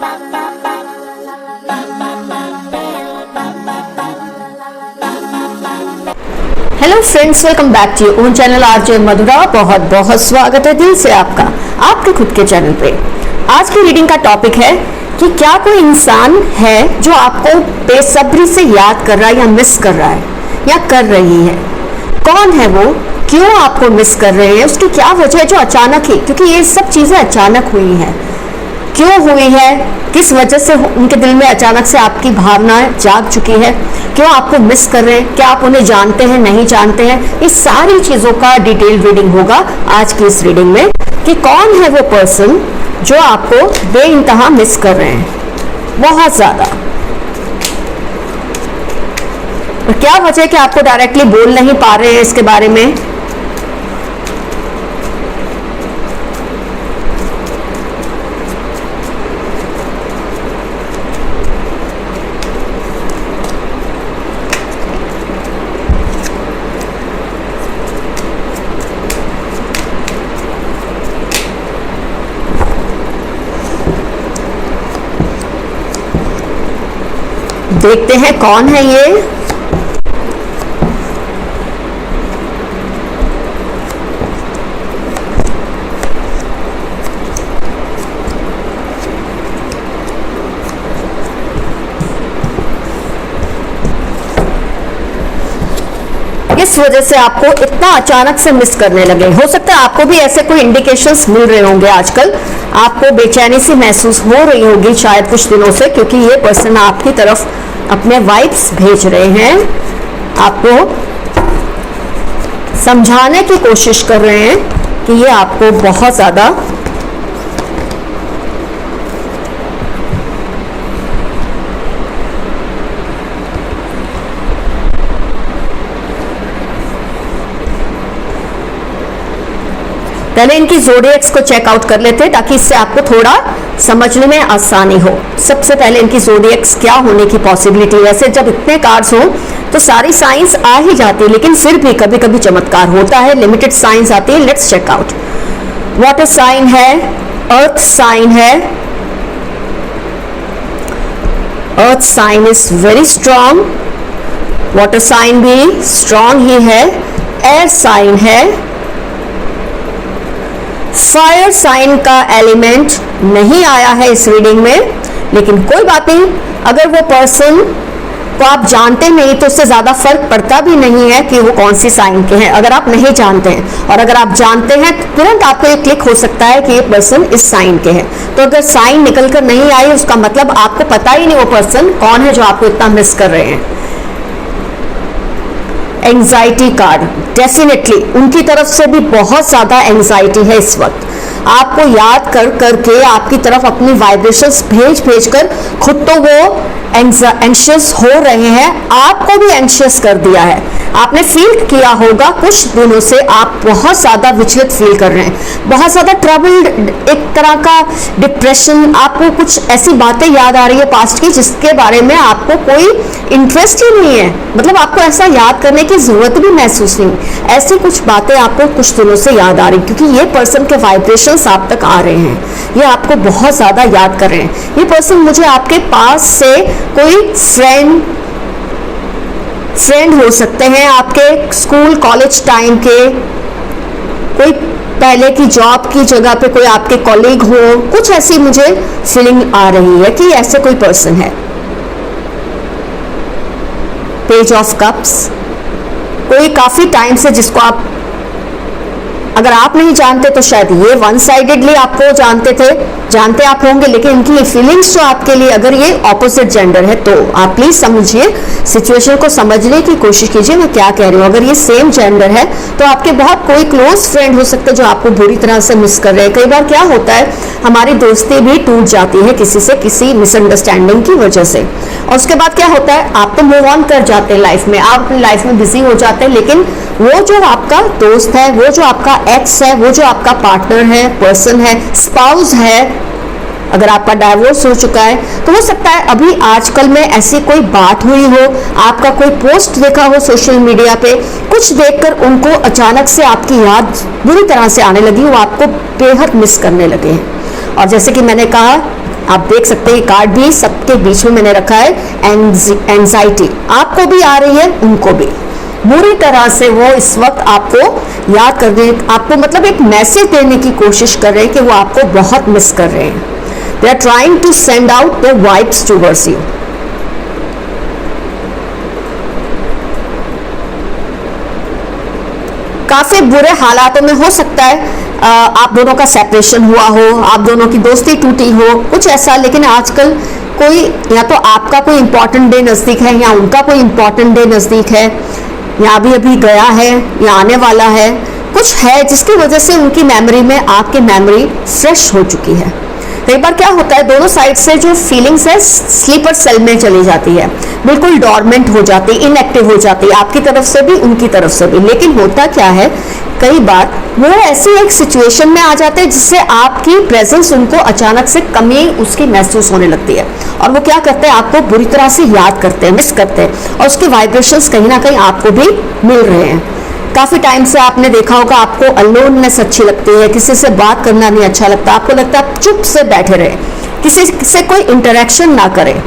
Hello friends, welcome back to your own channel RJ Madhura. बहुत बहुत स्वागत है दिल से आपका आपके खुद के चैनल पे। आज की रीडिंग का टॉपिक है कि क्या कोई इंसान है जो आपको बेसब्री से याद कर रहा है या मिस कर रहा है या कर रही है। कौन है वो, क्यों आपको मिस कर रहे हैं, उसकी क्या वजह है जो अचानक ही, क्योंकि ये सब चीजें अचानक हुई हैं, क्यों हुई है, किस वजह से उनके दिल में अचानक से आपकी भावनाएं जाग चुकी है, क्यों आपको मिस कर रहे हैं, क्या आप उन्हें जानते हैं नहीं जानते हैं। इस सारी चीजों का डिटेल रीडिंग होगा आज की इस रीडिंग में कि कौन है वो पर्सन जो आपको बेइंतहा मिस कर रहे हैं, बहुत ज्यादा, और क्या वजह है कि आपको डायरेक्टली बोल नहीं पा रहे हैं इसके बारे में। देखते हैं कौन है ये। किस वजह से आपको इतना अचानक से मिस करने लगे। हो सकता है आपको भी ऐसे कोई इंडिकेशंस मिल रहे होंगे आजकल, आपको बेचैनी सी महसूस हो रही होगी शायद कुछ दिनों से, क्योंकि ये पर्सन आपकी तरफ अपने वाइब्स भेज रहे हैं, आपको समझाने की कोशिश कर रहे हैं कि ये आपको बहुत ज्यादा पहले इनकी ज़ोडिएक्स को चेकआउट कर लेते हैं ताकि इससे आपको थोड़ा समझने में आसानी हो। सबसे पहले इनकी ज़ोडिएक्स क्या होने की पॉसिबिलिटी है। वैसे जब इतने कार्ड्स हो तो सारी साइंस आ ही जाती है, लेकिन फिर भी कभी कभी चमत्कार होता है, लिमिटेड साइंस आती है। Let's checkout. वाटर साइन है, अर्थ साइन है, earth sign is very strong, water sign भी स्ट्रांग ही है, एयर साइन है, फायर साइन का एलिमेंट नहीं आया है इस रीडिंग में, लेकिन कोई बात नहीं। अगर वो पर्सन को आप जानते नहीं तो उससे ज्यादा फर्क पड़ता भी नहीं है कि वो कौन सी साइन के हैं, अगर आप नहीं जानते हैं। और अगर आप जानते हैं तो तुरंत आपको ये क्लिक हो सकता है कि ये पर्सन इस साइन के हैं। तो अगर साइन निकल कर नहीं आई उसका मतलब आपको पता ही नहीं वो पर्सन कौन है जो आपको इतना मिस कर रहे हैं। एंजाइटी कार्ड, डेफिनेटली उनकी तरफ से भी बहुत ज्यादा एंजाइटी है इस वक्त। आपको याद कर करके आपकी तरफ अपनी वाइब्रेशंस भेज कर खुद तो वो एंशियस हो रहे हैं, आपको भी एंशियस कर दिया है। आपने फील किया होगा कुछ दिनों से आप बहुत ज्यादा विचलित फील कर रहे हैं, बहुत ज्यादा ट्रबल्ड, एक तरह का डिप्रेशन, आपको कुछ ऐसी बातें याद आ रही है पास्ट की जिसके बारे में आपको कोई इंटरेस्ट ही नहीं है, मतलब आपको ऐसा याद करने की जरूरत भी महसूस नहीं। ऐसी कुछ बातें आपको कुछ दिनों से याद आ रही, क्योंकि ये पर्सन के वाइब्रेशंस आप तक आ रहे हैं, ये आपको बहुत ज्यादा याद कर रहे हैं। ये पर्सन मुझे आपके पास से कोई फ्रेंड हो सकते हैं, आपके स्कूल कॉलेज टाइम के, कोई पहले की जॉब की जगह पे कोई आपके कॉलीग हो, कुछ ऐसी मुझे फीलिंग आ रही है कि ऐसे कोई पर्सन है। पेज ऑफ कप्स, कोई काफी टाइम से जिसको आप, अगर आप नहीं जानते तो शायद ये वन साइडेडली आपको जानते आप होंगे, लेकिन इनकी ये फीलिंग्स जो आपके लिए, अगर ये ऑपोजिट जेंडर है तो आप प्लीज समझिए, सिचुएशन को समझने की कोशिश कीजिए मैं क्या कह रही हूँ। अगर ये सेम जेंडर है तो आपके बहुत कोई क्लोज फ्रेंड हो सकते हैं जो आपको बुरी तरह से मिस कर रहे हैं। कई बार क्या होता है, हमारी दोस्ती भी टूट जाती है किसी से, किसी मिसअंडरस्टैंडिंग की वजह से, और उसके बाद क्या होता है, आप तो मूव ऑन कर जाते हैं लाइफ में, आप अपनी लाइफ में बिजी हो जाते हैं, लेकिन वो जो आपका दोस्त है, वो जो आपका एक्स है, वो जो आपका पार्टनर है, पर्सन है, स्पाउस है, अगर आपका डाइवोर्स हो चुका है तो हो सकता है अभी आजकल में ऐसी कोई बात हुई हो, आपका कोई पोस्ट देखा हो सोशल मीडिया पे, कुछ देखकर उनको अचानक से आपकी याद बुरी तरह से आने लगी, वो आपको बेहद मिस करने लगे हैं। और जैसे कि मैंने कहा आप देख सकते हैं कार्ड भी सबके बीच में मैंने रखा है, एंजाइटी आपको भी आ रही है, उनको भी बुरी तरह से वो इस वक्त आपको याद करने, आपको मतलब एक मैसेज देने की कोशिश कर रहे हैं कि वो आपको बहुत मिस कर रहे हैं। They are trying to send out their vibes towards you. काफी बुरे हालातों में हो सकता है आप दोनों का सेपरेशन हुआ हो, आप दोनों की दोस्ती टूटी हो, कुछ ऐसा। लेकिन आजकल कोई या तो आपका कोई इंपॉर्टेंट डे नजदीक है या उनका कोई इंपॉर्टेंट डे नजदीक है, या अभी अभी गया है या आने वाला है, कुछ है जिसकी वजह से उनकी मेमोरी में आपकी मेमोरी फ्रेश हो चुकी है। कई बार क्या होता है, दोनों साइड से जो फीलिंग्स है स्लीपर सेल में चली जाती है, बिल्कुल डॉर्मेंट हो जाती, इनएक्टिव हो जाती है, आपकी तरफ से भी उनकी तरफ से भी। लेकिन होता क्या है, कई बार वो ऐसी एक सिचुएशन में आ जाते हैं जिससे आपकी प्रेजेंस उनको अचानक से कमी उसकी महसूस होने लगती है, और वो क्या करते हैं, आपको बुरी तरह से याद करते हैं, मिस करते हैं, और उसके वाइब्रेशंस कहीं ना कहीं आपको भी मिल रहे हैं। काफी टाइम से आपने देखा होगा आपको अलोननेस अच्छी लगती है, किसी से बात करना नहीं अच्छा लगता, आपको लगता है आप चुप से बैठे रहे, किसी से कोई इंटरेक्शन ना करें।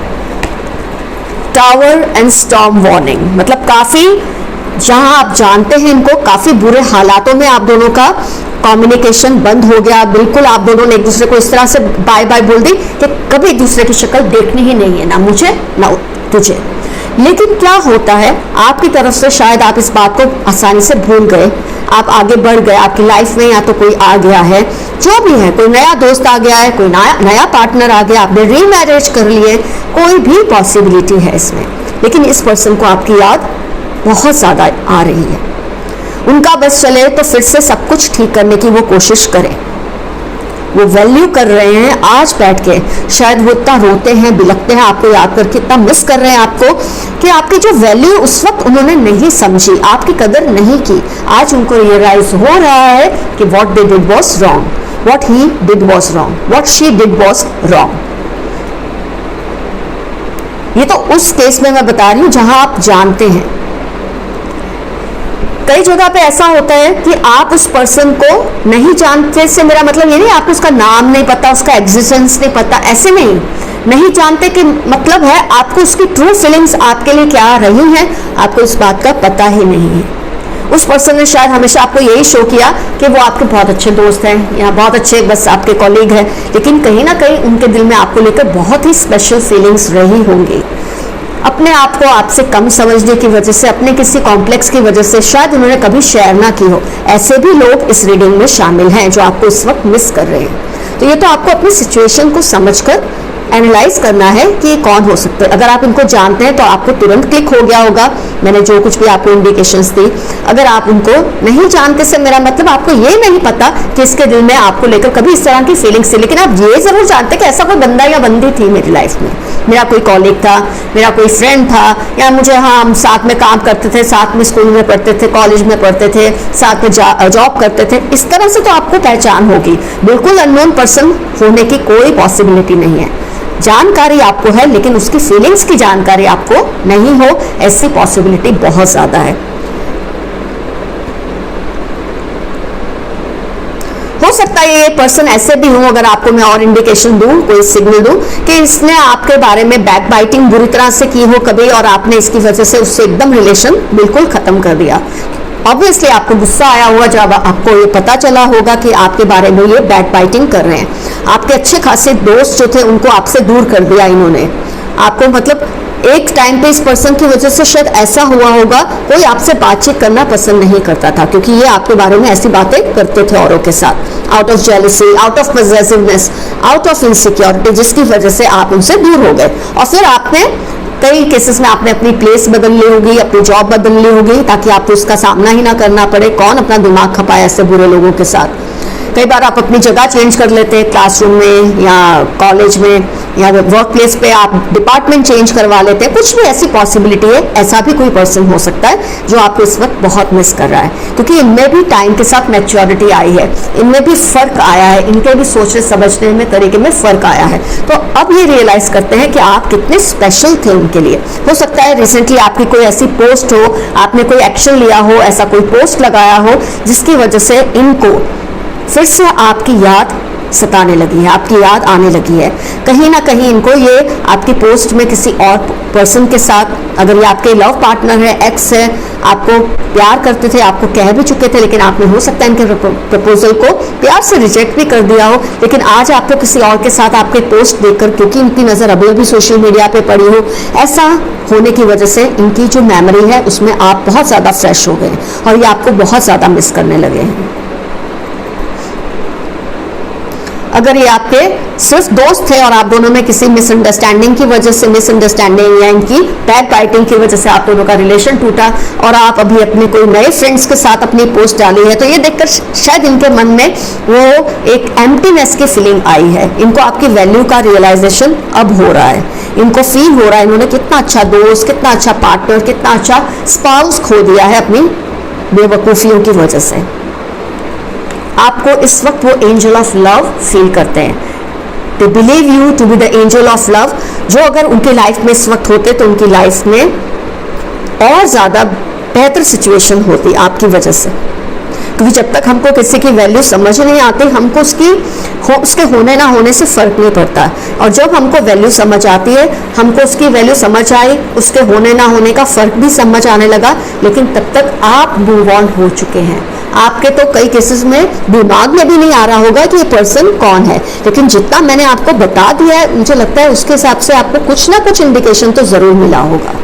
टावर एंड स्टॉर्म वार्निंग मतलब काफी, जहां आप जानते हैं इनको, काफी बुरे हालातों में आप दोनों का कम्युनिकेशन बंद हो गया, बिल्कुल आप दोनों ने एक दूसरे को इस तरह से बाय बाय बोल दी कि कभी एक दूसरे की शक्ल देखनी ही नहीं है, ना मुझे ना तुझे। लेकिन क्या होता है, आपकी तरफ से शायद आप इस बात को आसानी से भूल गए, आप आगे बढ़ गए, आपकी लाइफ में या तो कोई आ गया है, जो भी है, कोई नया दोस्त आ गया है, कोई नया पार्टनर आ गया, आपने रीमैरिज कर लिए, कोई भी पॉसिबिलिटी है इसमें। लेकिन इस पर्सन को आपकी याद बहुत ज्यादा आ रही है, उनका बस चले तो फिर से सब कुछ ठीक करने की वो कोशिश करें, वो वैल्यू कर रहे हैं आज बैठ के, शायद वो इतना रोते हैं, बिलखते हैं, आपको याद करके इतना मिस कर रहे हैं आपको कि आपकी जो वैल्यू उस वक्त उन्होंने नहीं समझी, आपकी कदर नहीं की, आज उनको रियलाइज हो रहा है कि what they did was wrong, what he did was wrong, what she did was wrong. ये तो उस केस में मैं बता रही हूं जहां आप जानते हैं। कई जगह पे ऐसा होता है कि आप उस पर्सन को नहीं जानते, से मेरा मतलब ये नहीं आपको उसका नाम नहीं पता, उसका एग्जिस्टेंस नहीं पता, ऐसे नहीं जानते कि मतलब है आपको उसकी ट्रू फीलिंग्स आपके लिए क्या रही हैं, आपको इस बात का पता ही नहीं है। उस पर्सन ने शायद हमेशा आपको यही शो किया कि वो आपके बहुत अच्छे दोस्त हैं या बहुत अच्छे बस आपके कॉलीग हैं, लेकिन कहीं ना कहीं उनके दिल में आपको लेकर बहुत ही स्पेशल फीलिंग्स रही होंगी। अपने आप को आपसे कम समझने की वजह से, अपने किसी कॉम्प्लेक्स की वजह से शायद उन्होंने कभी शेयर ना की हो, ऐसे भी लोग इस रीडिंग में शामिल हैं जो आपको इस वक्त मिस कर रहे हैं। तो ये तो आपको अपनी सिचुएशन को समझकर एनालाइज करना है कि ये कौन हो सकते हैं। अगर आप इनको जानते हैं तो आपको तुरंत क्लिक हो गया होगा, मैंने जो कुछ भी आपको इंडिकेशंस दी। अगर आप उनको नहीं जानते, से मेरा मतलब आपको ये नहीं पता कि इसके दिल में आपको लेकर कभी इस तरह की फीलिंग्स थी, लेकिन आप ये जरूर जानते कि ऐसा कोई बंदा या बंदी थी मेरी लाइफ में, मेरा कोई कॉलीग था, मेरा कोई फ्रेंड था, या मुझे हम साथ में काम करते थे, साथ में स्कूल में पढ़ते थे, कॉलेज में पढ़ते थे, साथ में जॉब करते थे, इस तरह से तो आपको पहचान होगी। बिल्कुल अननोन पर्सन होने की कोई पॉसिबिलिटी नहीं है। जानकारी आपको है लेकिन उसकी फीलिंग्स की जानकारी आपको नहीं हो, ऐसी पॉसिबिलिटी बहुत ज्यादा है। हो सकता है ये पर्सन ऐसे भी हो, अगर आपको मैं और इंडिकेशन दूं, कोई सिग्नल दूं कि इसने आपके बारे में बैक बाइटिंग बुरी तरह से की हो कभी, और आपने इसकी वजह से उससे एकदम रिलेशन बिल्कुल खत्म कर दिया। ऑब्वियसली आपको गुस्सा आया होगा जब आपको ये पता चला होगा कि आपके बारे में ये बैक बाइटिंग कर रहे हैं। आपके अच्छे खासे दोस्त जो थे उनको आपसे दूर कर दिया इन्होंने, आपको मतलब एक टाइम पे इस पर्सन की वजह से शायद ऐसा हुआ होगा, कोई आपसे बातचीत करना पसंद नहीं करता था क्योंकि ये आपके बारे में ऐसी बातें करते थे औरों के साथ, out of jealousy, out of possessiveness, out of insecurity, जिसकी वजह से आप उनसे दूर हो गए। और फिर आपने कई केसेस में आपने अपनी प्लेस बदल ली होगी, अपनी जॉब बदल ली होगी ताकि आपको उसका सामना ही ना करना पड़े। कौन अपना दिमाग खपाए ऐसे बुरे लोगों के साथ। कई बार आप अपनी जगह चेंज कर लेते हैं, क्लासरूम में या कॉलेज में या वर्क प्लेस पे आप डिपार्टमेंट चेंज करवा लेते हैं, कुछ भी ऐसी पॉसिबिलिटी है। ऐसा भी कोई पर्सन हो सकता है जो आपको इस वक्त बहुत मिस कर रहा है, क्योंकि इनमें भी टाइम के साथ मैच्योरिटी आई है, इनमें भी फर्क आया है, इनके भी सोचने समझने में तरीके में फर्क आया है। तो अब ये रियलाइज करते हैं कि आप कितने स्पेशल थे उनके लिए। हो सकता है रिसेंटली आपकी कोई ऐसी पोस्ट हो, आपने कोई एक्शन लिया हो, ऐसा कोई पोस्ट लगाया हो जिसकी वजह से इनको फिर से आपकी याद सताने लगी है, आपकी याद आने लगी है। कहीं ना कहीं इनको ये आपकी पोस्ट में किसी और पर्सन के साथ, अगर ये आपके लव पार्टनर है, एक्स है, आपको प्यार करते थे, आपको कह भी चुके थे, लेकिन आपने हो सकता है इनके प्रपोजल को प्यार से रिजेक्ट भी कर दिया हो, लेकिन आज आपको किसी और के साथ आपके पोस्ट देखकर, क्योंकि इनकी नज़र अभी अभी सोशल मीडिया पे पड़ी हो, ऐसा होने की वजह से इनकी जो मेमोरी है उसमें आप बहुत ज़्यादा फ्रेश हो गए और ये आपको बहुत ज़्यादा मिस करने लगे हैं। अगर ये आपके सिर्फ दोस्त थे और आप दोनों में किसी मिसअंडरस्टैंडिंग की वजह से, मिसअंडरस्टैंडिंग या इनकी बैक बाइटिंग की वजह से आप दोनों का रिलेशन टूटा और आप अभी अपने कोई नए फ्रेंड्स के साथ अपनी पोस्ट डाली है, तो ये देखकर शायद इनके मन में वो एक एम्प्टीनेस की फीलिंग आई है। इनको आपकी वैल्यू का रियलाइजेशन अब हो रहा है, इनको फील हो रहा है इन्होंने कितना अच्छा दोस्त, कितना अच्छा पार्टनर, कितना अच्छा स्पाउस खो दिया है अपनी बेवकूफ़ियों की वजह से। आपको इस वक्त वो एंजल ऑफ लव फील करते हैं, they believe you to be the angel of love, जो अगर उनकी लाइफ में इस वक्त होते तो उनकी लाइफ में और ज़्यादा बेहतर सिचुएशन होती आपकी वजह से। क्योंकि जब तक हमको किसी की वैल्यू समझ नहीं आती, हमको उसके होने ना होने से फ़र्क नहीं पड़ता, और जब हमको वैल्यू समझ आती है, हमको उसकी वैल्यू समझ आई, उसके होने ना होने का फ़र्क भी समझ आने लगा, लेकिन तब तक आप मूव ऑन हो चुके हैं। आपके तो कई केसेस में दिमाग में भी नहीं आ रहा होगा कि ये पर्सन कौन है, लेकिन जितना मैंने आपको बता दिया है, मुझे लगता है उसके हिसाब से आपको कुछ ना कुछ इंडिकेशन तो ज़रूर मिला होगा।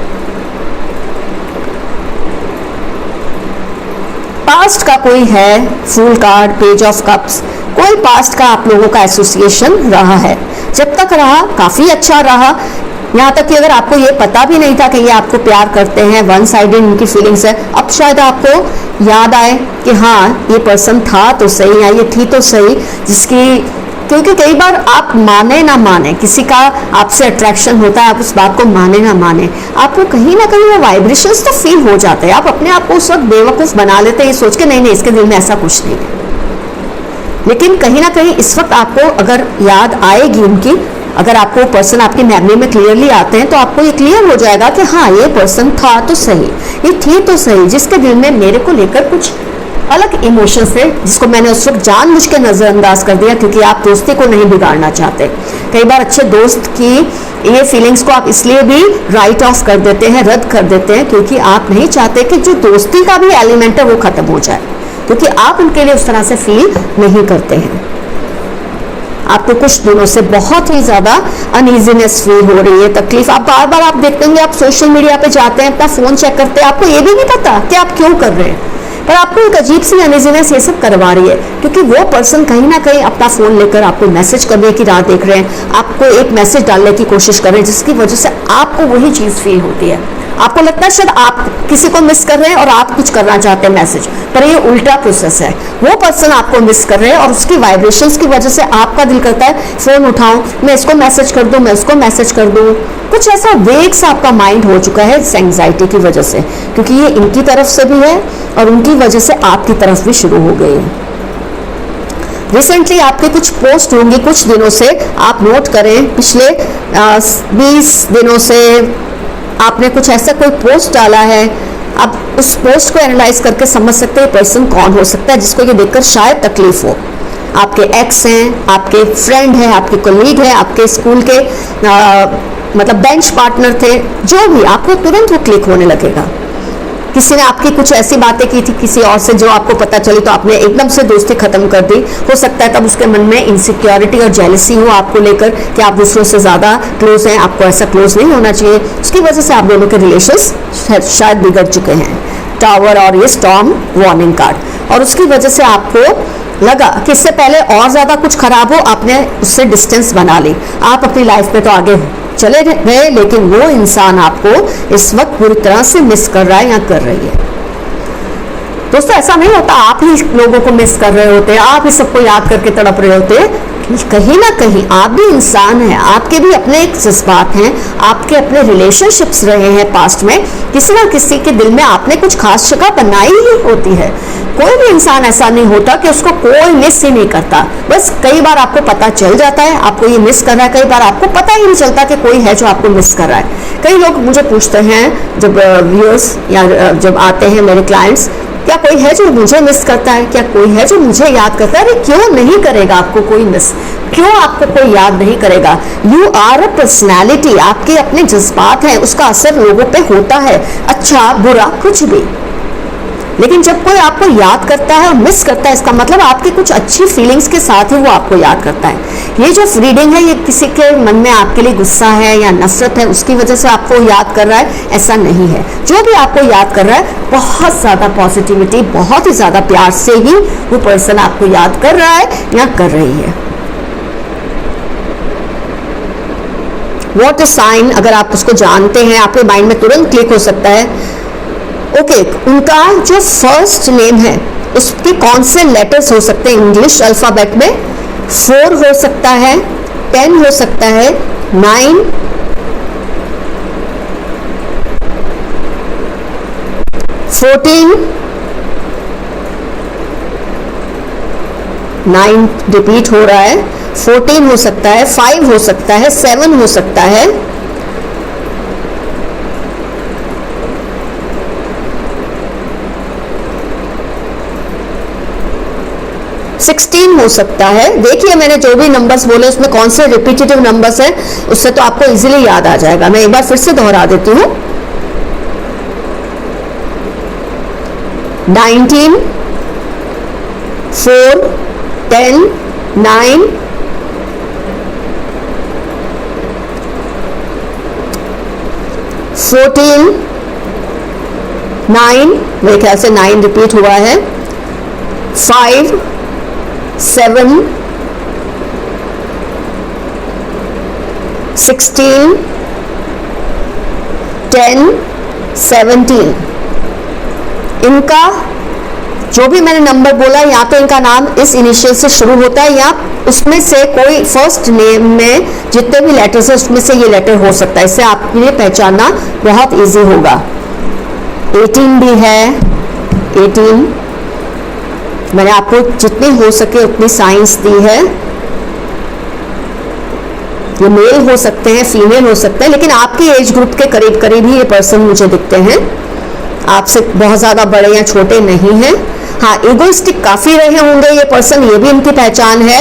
पास्ट का कोई है, fool card, page of cups, कोई पास्ट का आप लोगों का एसोसिएशन रहा है, जब तक रहा काफ़ी अच्छा रहा, यहाँ तक कि अगर आपको ये पता भी नहीं था कि ये आपको प्यार करते हैं, वन साइडेड इनकी फीलिंग्स है, अब शायद आपको याद आए कि हाँ ये पर्सन था तो सही या ये थी तो सही, जिसकी, क्योंकि कई बार आप माने ना माने, किसी का आपसे अट्रैक्शन होता है, आप उस बात को माने ना माने, आपको कहीं ना कहीं वो वाइब्रेशंस तो फील हो जाते हैं, आप अपने आप को उस वक्त बेवकूफ़ बना लेते हैं ये सोच के नहीं इसके दिल में ऐसा कुछ नहीं है। लेकिन कहीं ना कहीं इस वक्त आपको अगर याद आएगी उनकी, अगर आपको पर्सन आपकी मेमोरी में क्लियरली आते हैं, तो आपको ये क्लियर हो जाएगा कि हाँ ये पर्सन था तो सही, ये थी तो सही, जिसके दिल में मेरे को लेकर कुछ अलग इमोशंस थे, जिसको मैंने उस वक्त जानबूझ के नज़रअंदाज कर दिया, क्योंकि आप दोस्ती को नहीं बिगाड़ना चाहते। कई बार अच्छे दोस्त की ये फीलिंग्स को आप इसलिए भी राइट ऑफ कर देते हैं, रद्द कर देते हैं, क्योंकि आप नहीं चाहते कि जो दोस्ती का भी एलिमेंट है वो ख़त्म हो जाए, क्योंकि आप उनके लिए उस तरह से फील नहीं करते हैं। आपको कुछ दिनों से बहुत ही ज़्यादा अनईजीनेस फील हो रही है, तकलीफ, आप बार बार आप देखते होंगे, आप सोशल मीडिया पे जाते हैं, अपना फ़ोन चेक करते हैं, आपको ये भी नहीं पता कि आप क्यों कर रहे हैं, पर आपको एक अजीब सी अनईजीनेस ये सब करवा रही है, क्योंकि वो पर्सन कहीं ना कहीं अपना फ़ोन लेकर आपको मैसेज करने की राह देख रहे हैं, आपको एक मैसेज डालने की कोशिश कर रहे हैं, जिसकी वजह से आपको वही चीज़ फील होती है। आपको लगता है शायद आप किसी को मिस कर रहे हैं और आप कुछ करना चाहते हैं मैसेज, पर ये उल्टा प्रोसेस है। वो पर्सन आपको मिस कर रहे हैं और उसकी वाइब्रेशंस की वजह से आपका दिल करता है फ़ोन उठाऊं, मैं इसको मैसेज कर दूं, मैं उसको मैसेज कर दूं, कुछ ऐसा वेग सा आपका माइंड हो चुका है इस एंग्जाइटी की वजह से, क्योंकि ये इनकी तरफ से भी है और उनकी वजह से आपकी तरफ भी शुरू हो गई है। रिसेंटली आपके कुछ पोस्ट होंगे कुछ दिनों से, आप नोट करें, पिछले 20 दिनों से आपने कुछ ऐसा कोई पोस्ट डाला है, आप उस पोस्ट को एनालाइज करके समझ सकते हैं पर्सन कौन हो सकता है, जिसको ये देखकर शायद तकलीफ हो। आपके एक्स हैं, आपके फ्रेंड हैं, आपके कोलीग हैं, आपके स्कूल के मतलब बेंच पार्टनर थे, जो भी, आपको तुरंत वो क्लिक होने लगेगा। किसी ने आपकी कुछ ऐसी बातें की थी किसी और से जो आपको पता चली, तो आपने एकदम से दोस्ती खत्म कर दी। हो सकता है तब उसके मन में इनसिक्योरिटी और जेलसी हो आपको लेकर कि आप दूसरों से ज़्यादा क्लोज हैं, आपको ऐसा क्लोज नहीं होना चाहिए, उसकी वजह से आप दोनों के रिलेशंस शायद बिगड़ चुके हैं। टावर और ये स्टॉर्म वार्निंग कार्ड, और उसकी वजह से आपको लगा कि इससे पहले और ज़्यादा कुछ खराब हो, आपने उससे डिस्टेंस बना ली, आप अपनी लाइफ में तो आगे चले गए, लेकिन वो इंसान आपको इस वक्त पूरी तरह से मिस कर रहा है या कर रही है। दोस्तों ऐसा नहीं होता आप ही लोगों को मिस कर रहे होते, आप ही सबको याद करके तड़प रहे होते, कहीं ना कहीं आप भी इंसान हैं, आपके भी अपने एक जज्बात हैं, आपके अपने रिलेशनशिप्स रहे हैं पास्ट में, किसी ना किसी के दिल में आपने कुछ खास जगह बनाई ही होती है। कोई भी इंसान ऐसा नहीं होता कि उसको कोई मिस ही नहीं करता, बस कई बार आपको पता चल जाता है आपको ये मिस कर रहा है, कई बार आपको पता ही नहीं चलता कि कोई है जो आपको मिस कर रहा है। कई लोग मुझे पूछते हैं, जब व्यूअर्स या जब आते हैं मेरे क्लाइंट्स, क्या कोई है जो मुझे मिस करता है? क्या कोई है जो मुझे याद करता है? अरे क्यों नहीं करेगा आपको कोई मिस? क्यों आपको कोई याद नहीं करेगा? यू आर अ पर्सनैलिटी, आपके अपने जज्बात हैं, उसका असर लोगों पे होता है, अच्छा बुरा कुछ भी। लेकिन जब कोई आपको याद करता है और मिस करता है, इसका मतलब आपकी कुछ अच्छी फीलिंग्स के साथ ही वो आपको याद करता है। ये जो रीडिंग है, ये किसी के मन में आपके लिए गुस्सा है या नफरत है उसकी वजह से आपको याद कर रहा है, ऐसा नहीं है। जो भी आपको याद कर रहा है, बहुत ज्यादा पॉजिटिविटी, बहुत ही ज्यादा प्यार से ही वो पर्सन आपको याद कर रहा है या कर रही है। व्हाट अ साइन, अगर आप उसको जानते हैं, आपके माइंड में तुरंत क्लिक हो सकता है। ओके, उनका जो फर्स्ट नेम है उसके कौन से लेटर्स हो सकते हैं इंग्लिश अल्फाबेट में? 4 हो सकता है, 10 हो सकता है, 9, 14, 9 रिपीट हो रहा है, 14 हो सकता है, 5 हो सकता है, 7 हो सकता है, 16 हो सकता है। देखिए मैंने जो भी नंबर्स बोले उसमें कौन से रिपीटेटिव नंबर्स हैं, उससे तो आपको इजीली याद आ जाएगा। मैं एक बार फिर से दोहरा देती हूँ। 19, 4, 10, 9, 14, 9, मेरे ख्याल से 9 रिपीट हुआ है, 5, 7, 16, 10, 17। इनका जो भी मैंने नंबर बोला, यहाँ पे इनका नाम इस इनिशियल से शुरू होता है या उसमें से कोई फर्स्ट नेम में जितने भी लेटर्स है उसमें से ये लेटर हो सकता है। इससे आपके लिए पहचानना बहुत इजी होगा। 18 भी है, 18 मैंने आपको जितनी हो सके उतनी साइंस दी है। ये मेल हो सकते हैं, फीमेल हो सकते हैं, लेकिन आपकी एज ग्रुप के करीब करीब ही ये पर्सन मुझे दिखते हैं, आपसे बहुत ज्यादा बड़े या छोटे नहीं हैं। हाँ, इगोइस्टिक काफी रहे होंगे ये पर्सन, ये भी इनकी पहचान है।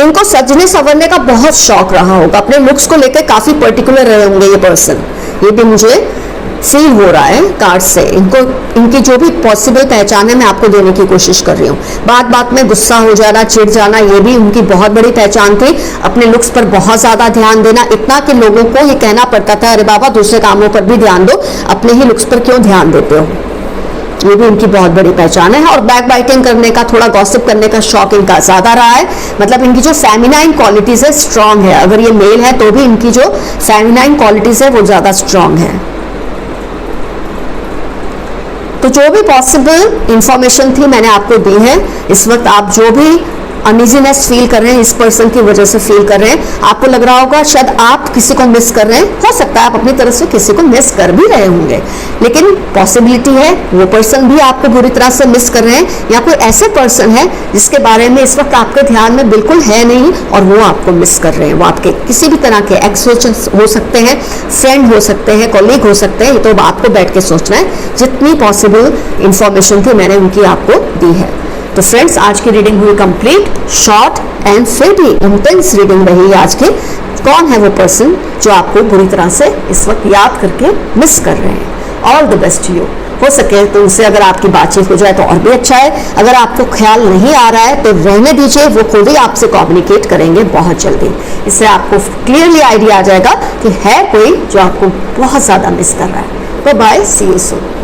इनको सजने संवरने का बहुत शौक रहा होगा, अपने लुक्स को लेकर काफी पर्टिकुलर रहे होंगे ये पर्सन, ये भी मुझे फील हो रहा है कार्ड से। इनको इनकी जो भी पॉसिबल पहचान है मैं आपको देने की कोशिश कर रही हूँ। बात बात में गुस्सा हो जाना, चिढ़ जाना, ये भी उनकी बहुत बड़ी पहचान थी। अपने लुक्स पर बहुत ज्यादा ध्यान देना, इतना कि लोगों को ये कहना पड़ता था अरे बाबा दूसरे कामों पर भी ध्यान दो, अपने ही लुक्स पर क्यों ध्यान देते हो। ये भी इनकी बहुत बड़ी पहचान है। और बैक बाइटिंग करने का, थोड़ा गॉसिप करने का शौक इनका ज्यादा रहा है। मतलब इनकी जो फेमिनाइन क्वालिटीज है स्ट्रांग है, अगर ये मेल है तो भी इनकी जो फेमिनाइन क्वालिटीज है वो ज्यादा स्ट्रांग है। तो जो भी पॉसिबल इंफॉर्मेशन थी मैंने आपको दी है। इस वक्त आप जो भी अनइजीनेस फील कर रहे हैं इस पर्सन की वजह से फील कर रहे हैं, आपको लग रहा होगा शायद आप किसी को मिस कर रहे हैं, हो सकता है आप अपनी तरफ से किसी को मिस कर भी रहे होंगे, लेकिन पॉसिबिलिटी है वो पर्सन भी आपको बुरी तरह से मिस कर रहे हैं, या कोई ऐसे पर्सन है जिसके बारे में इस वक्त आपके ध्यान में बिल्कुल है नहीं और वो आपको मिस कर रहे हैं। वो आपके किसी भी तरह के एक्स हो सकते हैं, फ्रेंड हो सकते हैं, कॉलीग हो सकते हैं, ये तो आपको बैठ के सोचना है। जितनी पॉसिबल इंफॉर्मेशन थी मैंने उनकी आपको दी है। तो फ्रेंड्स, आज की रीडिंग हुई कंप्लीट, शॉर्ट एंड फिर भी इंटेंस रीडिंग रही आज की। कौन है वो पर्सन जो आपको बुरी तरह से इस वक्त याद करके मिस कर रहे हैं? All the best you. हो सके तो उनसे अगर आपकी बातचीत हो जाए तो और भी अच्छा है। अगर आपको ख्याल नहीं आ रहा है तो रहने दीजिए, वो खुद ही आपसे कम्युनिकेट करेंगे बहुत जल्दी। इससे आपको क्लियरली आइडिया आ जाएगा कि है कोई जो आपको बहुत ज़्यादा मिस कर रहा है। तो बाय, सी यू सून।